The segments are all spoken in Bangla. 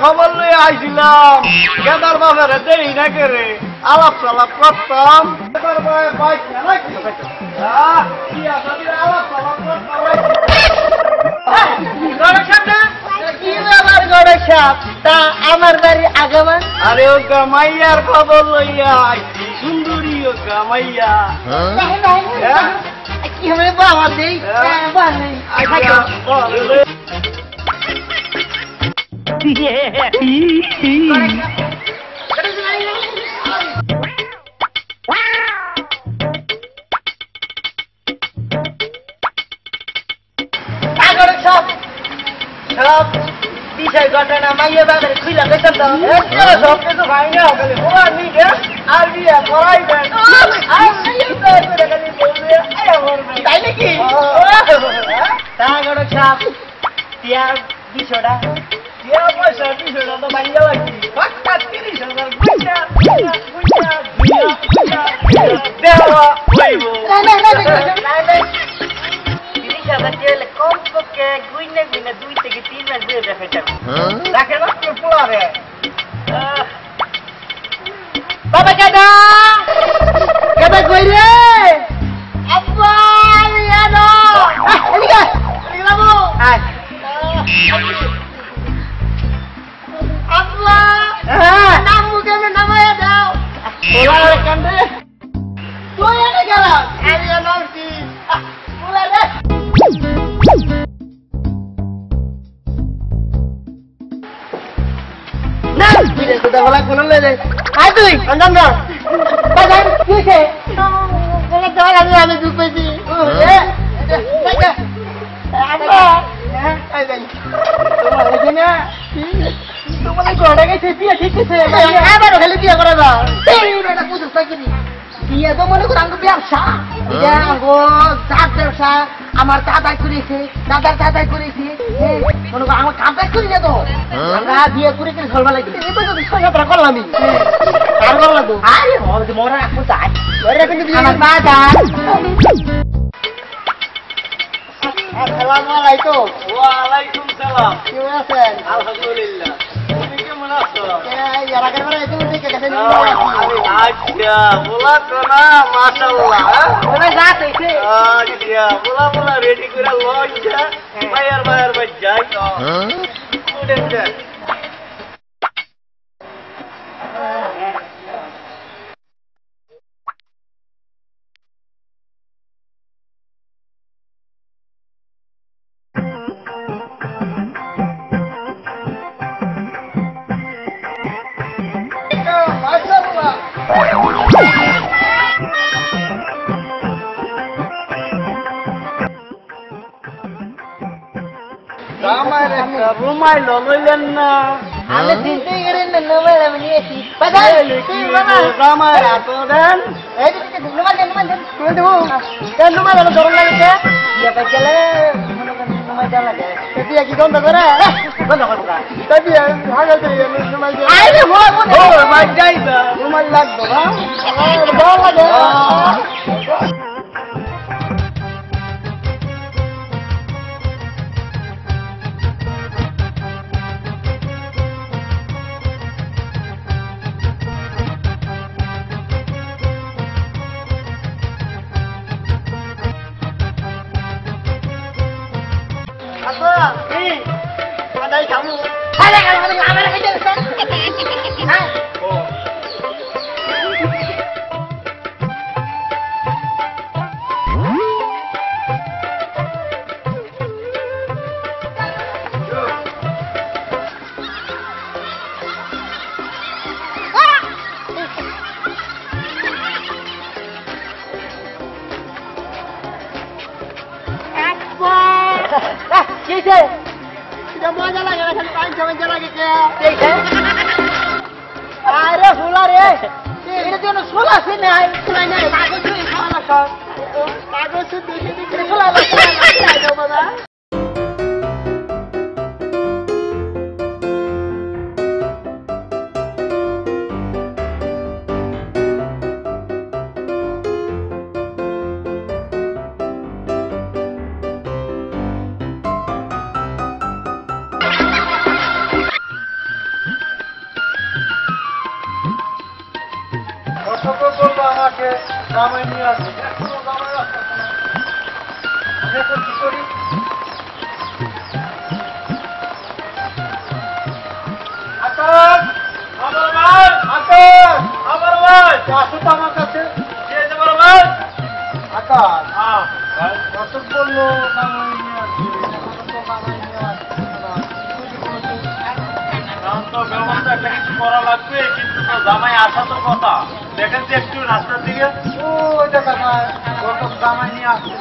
খবর লই আইছিলাম কেদার বাজারে দেরি না করে আলাপ সালাপ করতাম আমার বাড়ি আগমন আরে ও গামাইয়ার খবর লইয়া আইছি সুন্দরী ও গামাইয়া কি হবে বাবা দেই সব বিষয় ঘটনা মাইয়া বাজারে খুইলা গেছেন তো সব কিছু ভাই না গেলে ওরা নিয়ে আর বিয়া করাই দেন তাই নাকি তাগড় সাপ টিয়ার বিষয়টা টিয়া পয়সা বিষয়টা তো মাইয়া লাগি পাক্কা 30,000 পয়সা দেওয়া হইব কমপক্ষে গুইনে গুইনে 2 থেকে 3 মাস দিয়ে দেখাইতাম দেখে না কি পোলারে বাবা কেডা কেডা কই রে আব্বা ইয়ানো এদিকে এদিকে বাবু আব্বা নামু কেন নামায়া দাও পোলারে কান্দে তুই এনে গেলা আমি নামছি পোলারে না বিরে তো বলা কোন লে আই তুই আন্দাম না বাজান কিছে বলে দাও আমি দুধ পেছি এ আব্বা আই যাই তোমার এখানে তোমার ঘরে গেছে বিয়ে ঠিক আছে আবার খালি বিয়ে করা দাও এই বেটা বুঝছ কি বিয়ে তো মনে করো আঙ্গো ব্যবসা এটা আঙ্গো জাত ব্যবসা আমার দাদা করেছে দাদার দাদা করেছে মনে করো আমার কাজ করি না তো আমরা বিয়ে করে করে চলবা লাগে এই তো সংসারটা করলামই আর করলা তো আরে মোরা এখন যাই ওরে কিন্তু আমার দাদা আসসালামু আলাইকুম ওয়া আলাইকুম সালাম কেমন আছেন আলহামদুলিল্লাহ তুমি কেমন আছো এই এলাকার বারে তুমি দেখে গেছেন আচ্ছা বলা তো না মাশাআল্লাহ ওরে রাত হইছে আচ্ছা বলা রেডি করে লইয়া বাইর বাই যাই তো উঠেন যাই রুমাই লইলেন না আমি চিন্তা করেন না নোমাল আমি নিয়েছি বাজার তুই মামা রুমাই এত দেন এই দিকে নোমাল দেন তুই দেবো কেন নোমাল এত গরম লাগছে ইয়া পাইলে নোমাল দেওয়া লাগে তুই কি গন্ধ করে গন্ধ করে তুই ভালো তুই নোমাল দে আরে ও মাই যাইবা নোমাল লাগবে না ভালো লাগে মজা লাগে জামাই লাগে কে আরে ফুলা রে এটা জন্য সোলা সে নাই সোলাই নাই কাগজ খাওয়ানো সব কাগজ দেখে দেখে সোলা লাগে বাবা আমাকে জামাই নিয়ে আসবে জামাই আসবে আমি এখন কি করি আকাশ আমার ভাই আকাশ আমার ভাই আসো তো আমার কাছে কে যে আমার ভাই আকাশ হ্যাঁ ভাই কত বললো জামাই নিয়ে আসবে জামাই নিয়ে আসবে তো ব্যবস্থা একটা কিছু করা লাগবে কিন্তু তো জামাই আসা তো কথা দেখেন যে একটু রাস্তার দিকে ওই দেখা যায় কত জামাই নিয়ে আসছে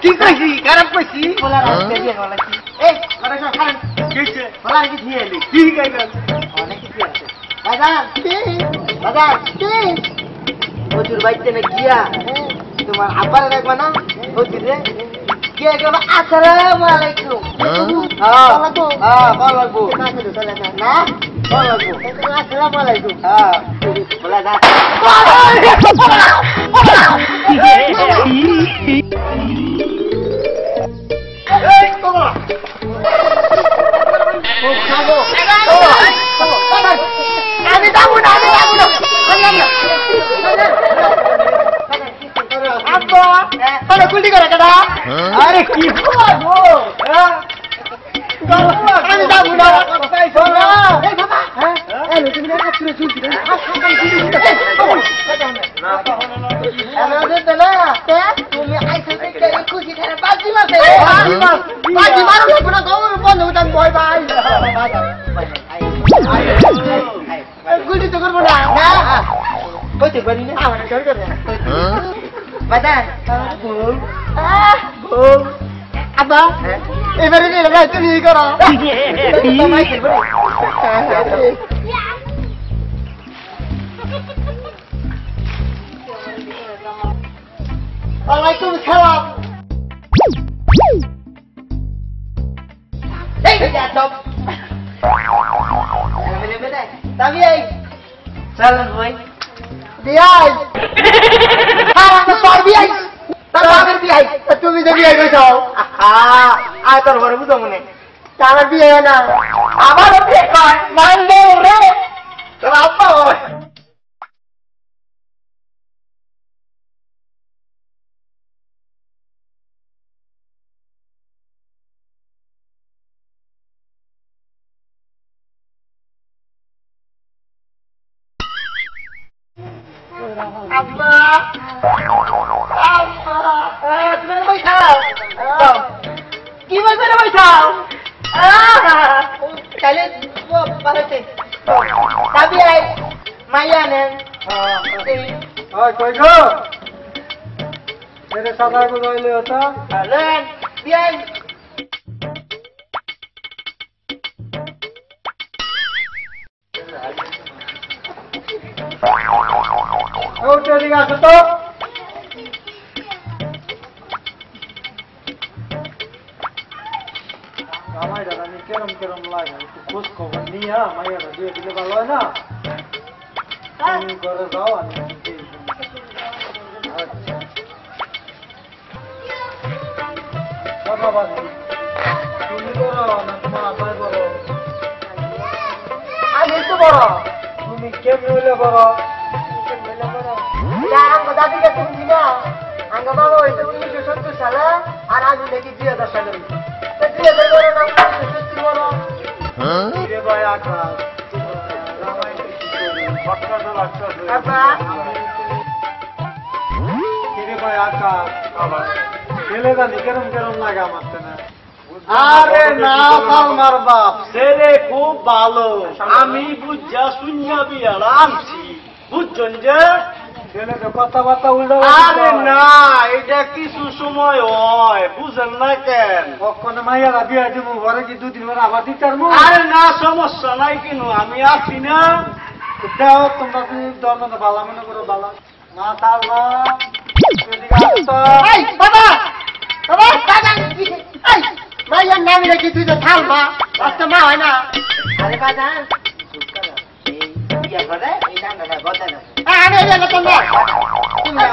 কি কইছি খারাপ কইছি প্রচুর বাইতে না গিয়া তোমার আব্বার রাখবা না প্রচুর রে গিয়ে গেল আসসালামু আলাইকুম হ্যাঁ ভালো লাগবো না ভালো লাগবো আসসালামু আলাইকুম হ্যাঁ বলা যা আমি যাবো না আব্বা তাহলে কুলটি করে দাদা আরে কি করবো আমি যাবো না এই বাবা হ্যাঁ তুমি না কাছে চুলছি তুমি আইসো থেকে খুশি করে বাজি মারো না গৌর বন্ধ উঠান ভয় ভাই গুলি তো করবো না কইতে পারি না আমার ডর করে বাজার আব্বা এবারে নিয়ে তুমি করো ওয়ালাইকুম সালাম এই যাদব তাবি এই চলন ভাই বিয়াই সারা তো পারবি আই তার বাবার বিয়াই তুমি যে বিয়াই কইছো আ তোর ঘরে বুঝো মনে তার বিয়ে না আমার বিয়ে কর মানলে রে তোর আব্বা আব্বা তুমি বৈঠাও কি বলবে রে বৈঠাও তাহলে বাড়াতে তাবি আই মাইয়া নেন কই গো মেরে সাদা গো লইলে হতো লেন বিয়াই ও ঠিক আছে তো আমার দাদা নি কেরম কেরম লাগে একটু খোঁজ খবর নিয়ে মাইয়াটা দিয়ে দিলে ভালো হয় না তুমি করে যাও আমি ধন্যবাদ তুমি তুমি বড় না তোমার আব্বাই বড়? আমি একটু বড়। তুমি কেমনে হইলে বড়? দাদি কাছে বুঝি না আঙ্গ বাবা হয়েছে 1970 সালে আর আমি নাকি 2000 সালে 2000 বড় না 1970 বড়। রে ভাই আকাশ রামায়ণ ভক্তদের লাগছে আব্বা রে ভাই আকাশ ছেলে জানি কেরম কেরম লাগে আমার না। আরে না সালমার বাপ ছেলে খুব ভালো, আমি বুঝা শুনিয়া বিয়ার আনছি বুঝছেন যে ছেলেকে কথাবার্তা উল্টা। আরে না এটা কিছু সময় হয় বুঝেন না কেন, কখনো মাইয়ারা বিয়া দিব ঘরে কি দুদিন পরে আবার দিতার মু। আরে না সমস্যা নাই কেন, আমি আছি না। দেও তোমরা যদি দরজা বালা মনে করো বালা না সালমা এই বাবা বাবা দাদা এই মাইয়ার নাম রেখে তুই তো থালবা আচ্ছা মা হয় না। আরে বাবা বিয়া করে এই নাম না বদলা না আরে রে না তোমরা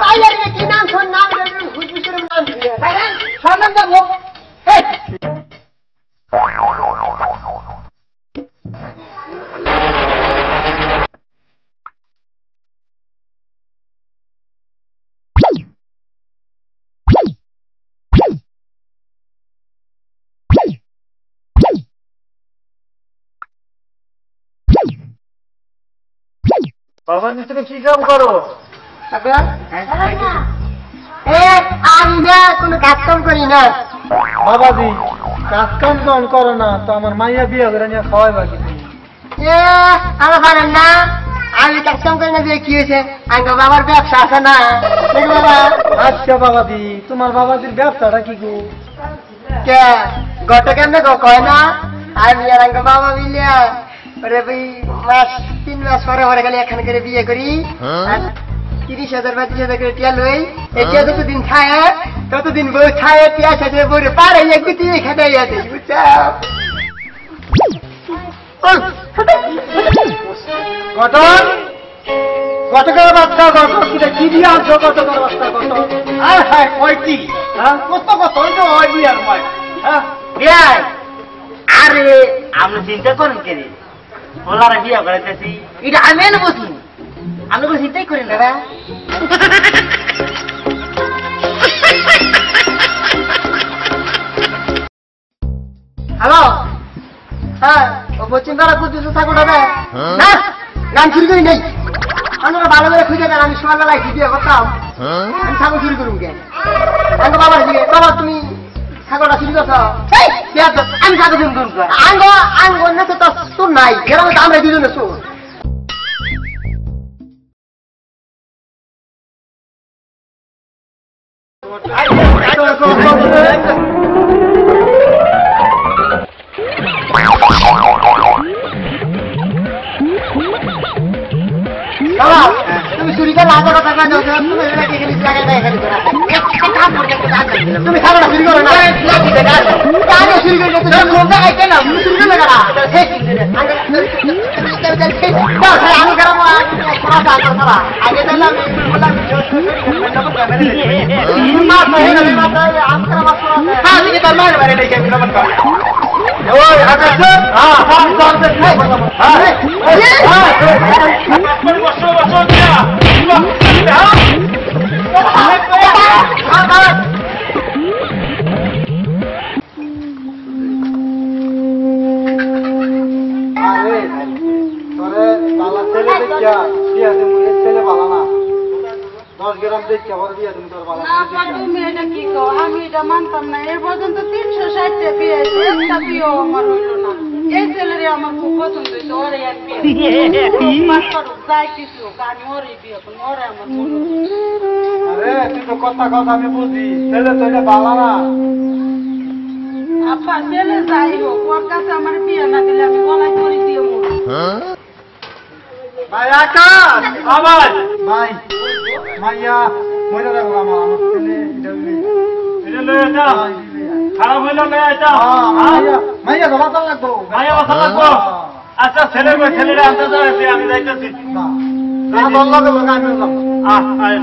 মাইয়ার কি নাম শোন নাম রে হুজুর করে নাম দিয়ে সম্মান দেবো। এই বাবা তুমি কি কাম করো? আমি না কোনো কাজ কাম করি না বাবাজি কাজ কাম যখন করো না তো আমার মাইয়া বিয়া করে নিয়ে খাওয়াই বাকি। আমার পারেন না আমি কাজ কাম করি না যে কি হয়েছে আঙ্গ বাবার ব্যবসা আছে না বাবা। আচ্ছা বাবাজি তোমার বাবাজির ব্যবসাটা কি গো? কে গত কেমনে গো কয় না আমি আর আঙ্গ বাবা মিলিয়া ওরে ভাই 3 মাস পরে পরে গেলে এখানে করে বিয়ে করি 30,000 32,000 করে টিয়া লই এটা যতদিন খায় ততদিন বউ খায় টিয়া সাথে বউরে পারে একটু এখানে আছে বুঝছো। গঠন গতকাল বাচ্চা গত কি দিয়ে আনছো গতকাল বাচ্চা গত আর হ্যাঁ কয়টি হ্যাঁ কত কত তো হয় বিয়ার ময় হ্যাঁ বিয়াই আরে আমি চিন্তা করেন কেন বলারা বিয়া করাইতেছি এটা আমি না বুঝি আমি কোনো চিন্তাই করি না রে। হ্যালো হ্যাঁ ও বলছেন তারা কুচু থাকুন হবে না গান শুরু করি নেই আমরা ভালো করে খুঁজে দেন আমি সকালবেলায় ভিডিও করতাম আমি ছাগল শুরু করুন কেন আঙ্গ বাবার দিকে বাবা তুমি ছাগলটা শুরু করছো আমি ছাগল শুরু করুন আঙ্গ আঙ্গ না তো তোর নাই গ্রামে তো আমরা দুজনে শোন তুমি চুরি করে লাখ টাকা টাকা দাও তুমি এখানে এখানে জায়গা দেয় এখানে তুমি খাবারটা চুরি করো না আগে চুরি করে তো কোন জায়গায় কেন চুরি করে না আমি খারাপ আগে দিলাম ছেলে ভালো না 10 গ্রাম দেখছি আবার বিয়া তুমি তোর ভালো তুমি এটা কি কো আমি এটা মানতাম না এর পর্যন্ত 360টা বিয়ে হয়েছে একটা বিয়েও আমার হইল না এই ছেলেরে আমার খুব পছন্দ হয়েছে ওরে এক বিয়ে যাই কিছু আমি ওরে বিয়ে করবো ওরে আমার মনে আরে তুই তো কথা কথা আমি বুঝি ছেলে তো এটা ভালো না আপা ছেলে যাই হোক ওর কাছে আমার বিয়ে না দিলে আমি গলায় করে দিয়ে মরবো ভাই আকাশ আবার ভাই মাইয়া মইরা রাখো আমার ছেলে এটা লয়ে যা খারাপ হইলো না এটা মাইয়া মাইয়া ধরা লাগবো মাইয়া বাসা লাগবো আচ্ছা ছেলেরা আনতে যাচ্ছে আমি যাইতেছি না দল লাগে আমি যাব আয়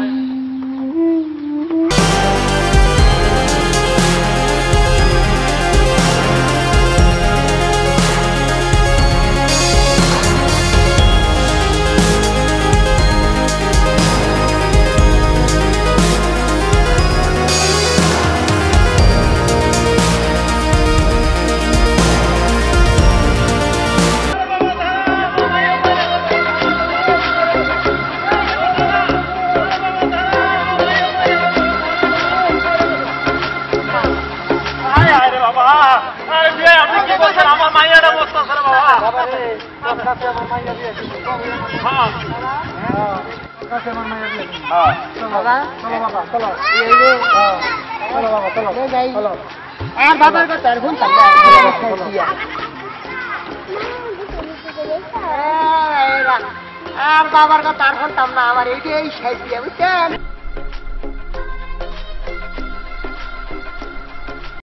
বাবা রে তোর কাছে আমার মাইয়া বিয়ে দিছি হ্যাঁ তোর কাছে আমার মাইয়া বিয়ে দিছি হ্যাঁ বাবা চলো বাবা চলো এই যে চলো বাবা চলো যাই চলো আর বাবার কথা আর শুনতাম না আর বাবার কথা আর শুনতাম না আমার এইটাই শেষ দিয়ে বুঝছেন